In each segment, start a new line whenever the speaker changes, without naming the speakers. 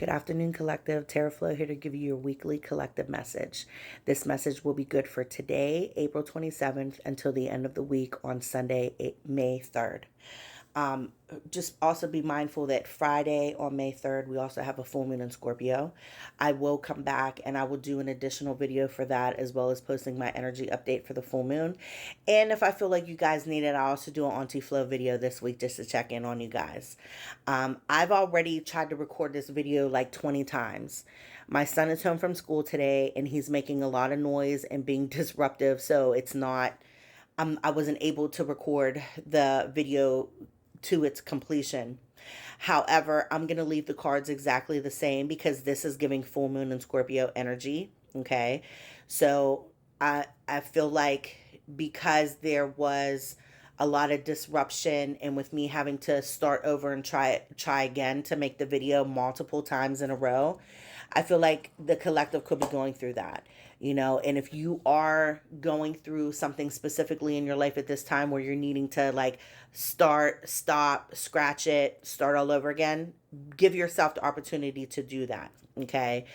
Good afternoon, Collective. Tarot.flo here to give you your weekly collective message. This message will be good for today, April 27th, until the end of the week on Sunday, May 3rd. Just also be mindful that Friday on May 3rd, we also have a full moon in Scorpio. I will come back and I will do an additional video for that, as well as posting my energy update for the full moon. And if I feel like you guys need it, I'll also do an Auntie Flo video this week just to check in on you guys. I've already tried to record this video like 20 times. My son is home from school today and he's making a lot of noise and being disruptive, so it's not, I wasn't able to record the video to its completion. However, I'm going to leave the cards exactly the same because this is giving full moon and Scorpio energy. Okay. So I feel like because there was a lot of disruption and with me having to start over and try again to make the video multiple times in a row, I feel like the collective could be going through that, and if you are going through something specifically in your life at this time where you're needing to like start, stop, scratch it, start all over again, give yourself the opportunity to do that. Okay.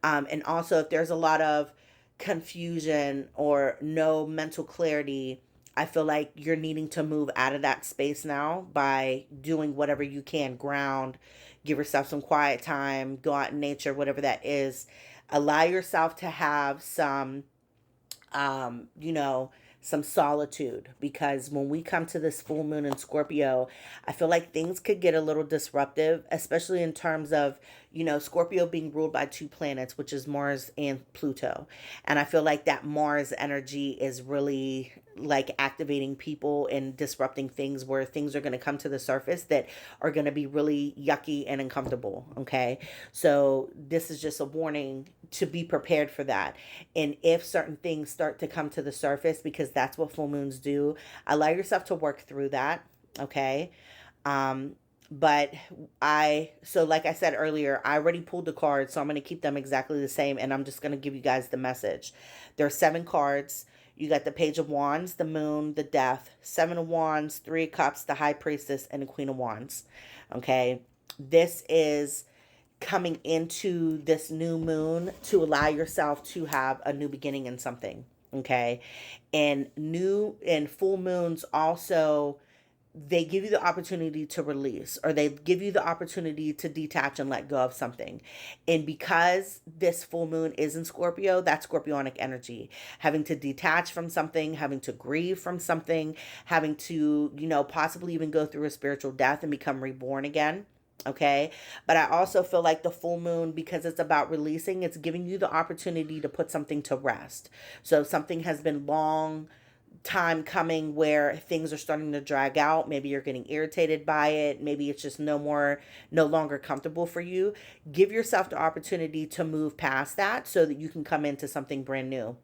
And also if there's a lot of confusion or no mental clarity, I feel like you're needing to move out of that space now by doing whatever you can. Ground, give yourself some quiet time, go out in nature, whatever that is. Allow yourself to have some, some solitude, because when we come to this full moon in Scorpio, I feel like things could get a little disruptive, especially in terms of, Scorpio being ruled by two planets, which is Mars and Pluto. And I feel like that Mars energy is really like activating people and disrupting things where things are going to come to the surface that are going to be really yucky and uncomfortable. Okay. So this is just a warning to be prepared for that. And if certain things start to come to the surface, because that's what full moons do, allow yourself to work through that. Okay. But so like I said earlier, I already pulled the cards, so I'm going to keep them exactly the same. And I'm just going to give you guys the message. There are 7 cards. You got the Page of Wands, the Moon, the Death, 7 of Wands, 3 of Cups, the High Priestess, and the Queen of Wands. Okay. This is coming into this new moon to allow yourself to have a new beginning in something. Okay. And full moons also, they give you the opportunity to release, or they give you the opportunity to detach and let go of something. And because this full moon is in Scorpio, that's scorpionic energy, having to detach from something, having to grieve from something, having to, possibly even go through a spiritual death and become reborn again. Okay. But I also feel like the full moon, because it's about releasing, it's giving you the opportunity to put something to rest. So something has been long time coming where things are starting to drag out. Maybe you're getting irritated by it. Maybe it's just no longer comfortable for you. Give yourself the opportunity to move past that so that you can come into something brand new.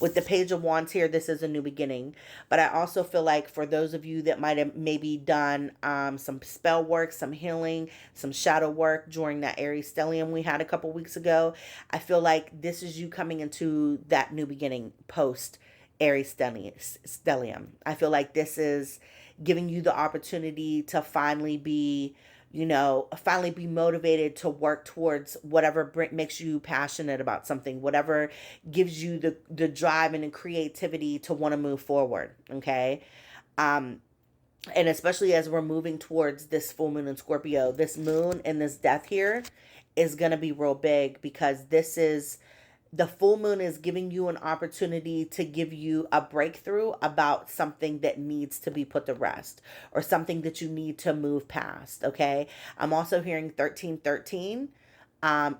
With the Page of Wands here, this is a new beginning. But I also feel like for those of you that might have maybe done some spell work, some healing, some shadow work during that Aries stellium we had a couple weeks ago, I feel like this is you coming into that new beginning post Aries stellium. I feel like this is giving you the opportunity to finally be motivated to work towards whatever makes you passionate about something, whatever gives you the drive and the creativity to want to move forward. Okay. And especially as we're moving towards this full moon in Scorpio, this moon and this death here is going to be real big, because the full moon is giving you an opportunity to give you a breakthrough about something that needs to be put to rest, or something that you need to move past. Okay. I'm also hearing 1313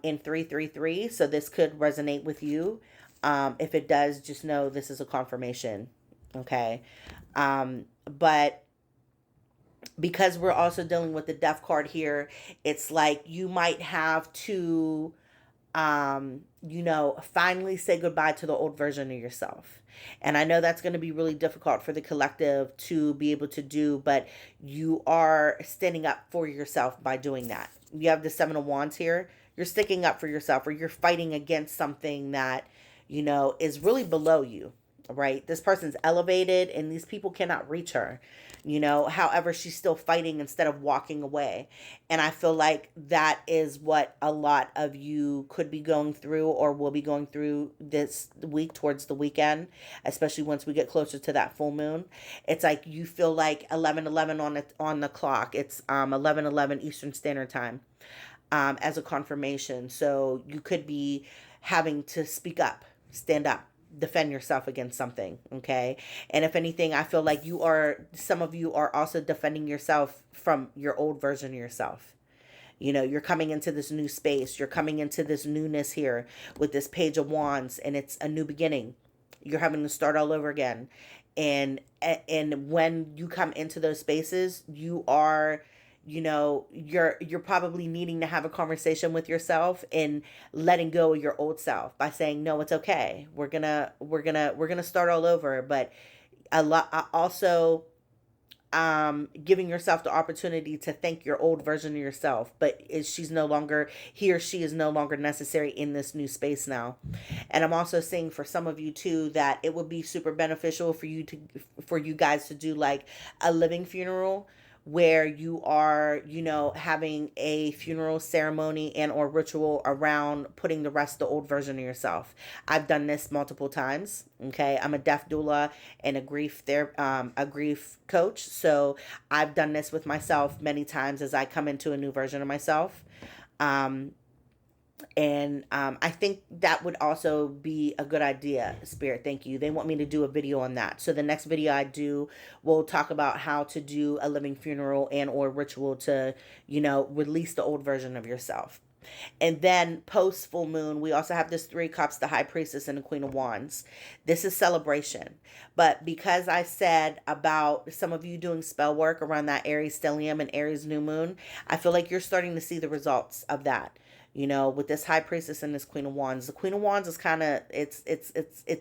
in 333. So this could resonate with you. If it does, just know this is a confirmation. Okay. But because we're also dealing with the death card here, it's like you might have to finally say goodbye to the old version of yourself. And I know that's going to be really difficult for the collective to be able to do, but you are standing up for yourself by doing that. You have the 7 of Wands here. You're sticking up for yourself, or you're fighting against something that, is really below you. right? This person's elevated and these people cannot reach her, however, she's still fighting instead of walking away. And I feel like that is what a lot of you could be going through or will be going through this week towards the weekend, especially once we get closer to that full moon. It's like you feel like 11:11 on the clock. It's 11:11 Eastern Standard Time, as a confirmation. So you could be having to speak up, stand up, defend yourself against something. Okay. And if anything, I feel like some of you are also defending yourself from your old version of yourself. You're coming into this new space. You're coming into this newness here with this Page of Wands, and it's a new beginning. You're having to start all over again. And when you come into those spaces, you're probably needing to have a conversation with yourself and letting go of your old self by saying, no, it's okay. We're gonna start all over. But a lot also, giving yourself the opportunity to thank your old version of yourself, but he or she is no longer necessary in this new space now. And I'm also saying for some of you too that it would be super beneficial for you guys to do like a living funeral, where you are, having a funeral ceremony and or ritual around putting the rest of the old version of yourself. I've done this multiple times. Okay, I'm a death doula and a grief coach, so I've done this with myself many times as I come into a new version of myself. Um, and I think that would also be a good idea, Spirit. Thank you. They want me to do a video on that. So the next video I do, we'll talk about how to do a living funeral and or ritual to, release the old version of yourself. And then post full moon, we also have this Three Cups, the High Priestess, and the Queen of Wands. This is celebration. But because I said about some of you doing spell work around that Aries stellium and Aries new moon, I feel like you're starting to see the results of that. With this High Priestess and this Queen of Wands. The Queen of Wands is kind of, it's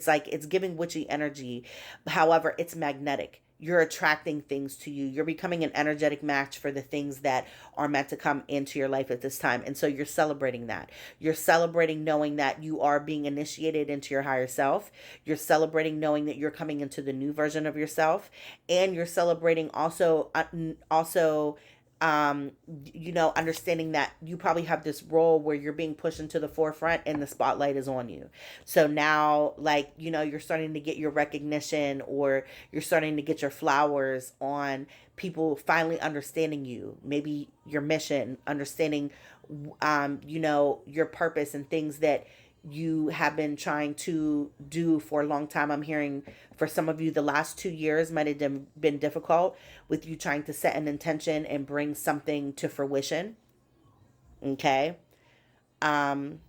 like it's giving witchy energy. However, it's magnetic. You're attracting things to you. You're becoming an energetic match for the things that are meant to come into your life at this time. And so you're celebrating that. You're celebrating knowing that you are being initiated into your higher self. You're celebrating knowing that you're coming into the new version of yourself. And you're celebrating also understanding that you probably have this role where you're being pushed into the forefront and the spotlight is on you. So now, like, you're starting to get your recognition, or you're starting to get your flowers on people finally understanding you, maybe your mission, understanding, your purpose and things that you have been trying to do for a long time. I'm hearing for some of you, the last 2 years might have been difficult with you trying to set an intention and bring something to fruition. Okay. Um,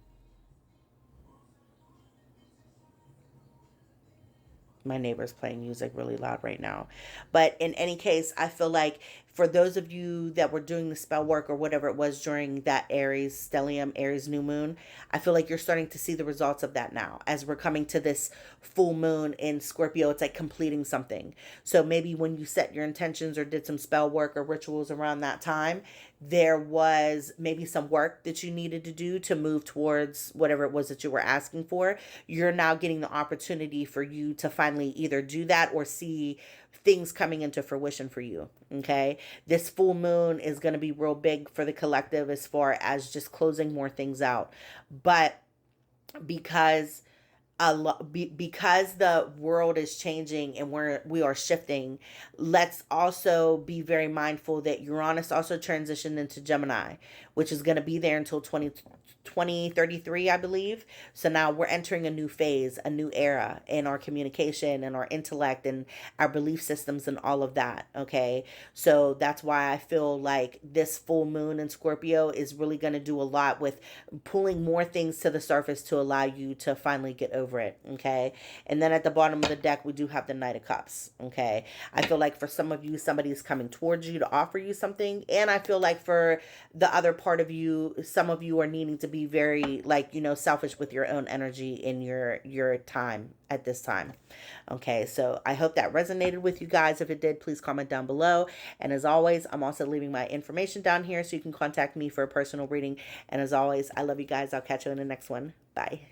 my neighbor's playing music really loud right now. But in any case, I feel like for those of you that were doing the spell work or whatever it was during that Aries stellium, Aries new moon, I feel like you're starting to see the results of that now as we're coming to this full moon in Scorpio. It's like completing something. So maybe when you set your intentions or did some spell work or rituals around that time, there was maybe some work that you needed to do to move towards whatever it was that you were asking for. You're now getting the opportunity for you to finally either do that or see things coming into fruition for you. Okay. This full moon is going to be real big for the collective as far as just closing more things out. But because because the world is changing and we are shifting, let's also be very mindful that Uranus also transitioned into Gemini, which is going to be there until 2033, I believe. So now we're entering a new phase, a new era in our communication and our intellect and our belief systems and all of that. Okay. So that's why I feel like this full moon in Scorpio is really going to do a lot with pulling more things to the surface to allow you to finally get over it. Okay. And then at the bottom of the deck, we do have the Knight of Cups. Okay. I feel like for some of you, somebody is coming towards you to offer you something. And I feel like for the other part of you, some of you are needing to be very selfish with your own energy in your time at this time. Okay, so I hope that resonated with you guys. If it did, please comment down below. And as always, I'm also leaving my information down here so you can contact me for a personal reading. And as always, I love you guys. I'll catch you in the next one. Bye.